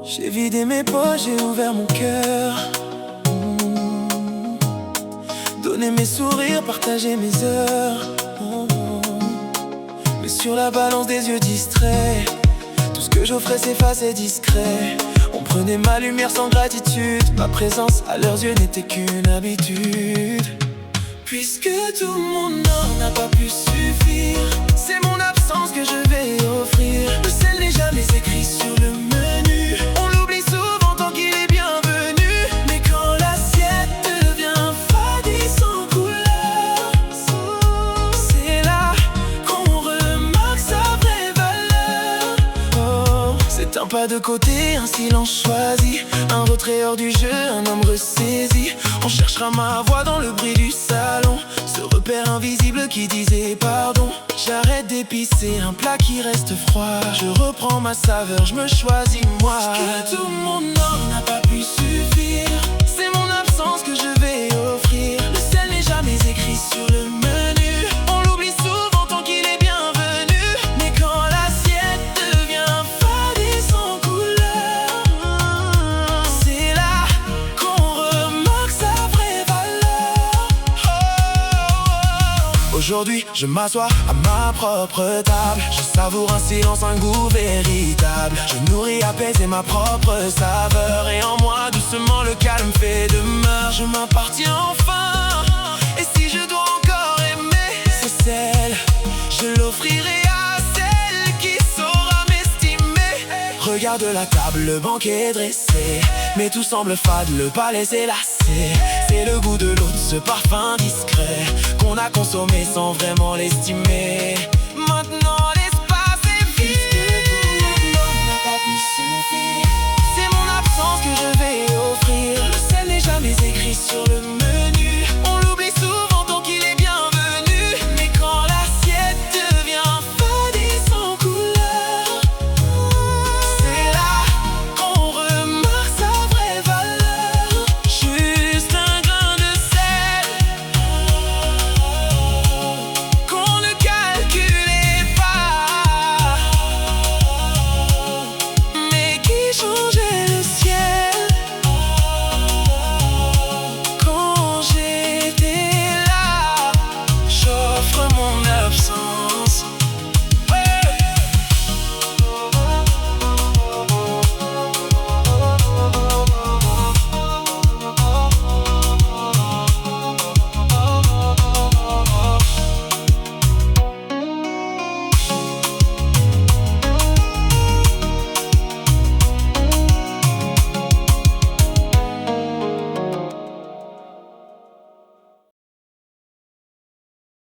J'ai vidé mes poches, j'ai ouvert mon cœur. Donner mes sourires, partager mes heures. Mais sur la balance des yeux distraits, tout ce que j'offrais s'effaçait discret. On prenait ma lumière sans gratitude. Ma présence à leurs yeux n'était qu'une habitude. Puisque tout mon or n'a pas pu suffire, c'est mon absence que je vais offrir. Le sel n'est jamais écrit sur le menu. On l'oublie souvent tant qu'il est bienvenu. Mais quand l'assiette devient fade et sans couleur, c'est là qu'on remarque sa vraie valeur. Oh, c'est un pas de côté, un silence choisi, un retrait hors du jeu, un homme ressaisi. On cherchera ma voix dans le bruit du salon, ce repère invisible qui disait pardon. J'arrête d'épicer un plat qui reste froid. Je reprends ma saveur, je me choisis moi. Parce que tout mon or n'a pas pu suffire, c'est mon absence que je vais offrir. Le sel n'est jamais écrit sur le menu. On l'oublie souvent tant qu'il est bienvenu. Mais quand l'assiette devient fade et sans couleur, c'est là qu'on remarque sa vraie valeur. Aujourd'hui, je m'assois à ma propre table. Je savoure un silence, un goût véritable. Je nourris, apaiser ma propre saveur. Et en moi, doucement, le calme fait demeure. Je m'appartiens enfin. Et si je dois encore aimer, c'est celle, je l'offrirai à celle qui saura m'estimer. Regarde la table, le banquet dressé, mais tout semble fade, le palais s'est lassé. C'est le goût de l'autre, ce parfum discret qu'on a consommé sans vraiment l'estimer. Maintenant l'espace est vide. Puisque tout mon or n'a pas pu suffire, c'est mon absence que je vais offrir. Le sel n'est jamais écrit sur le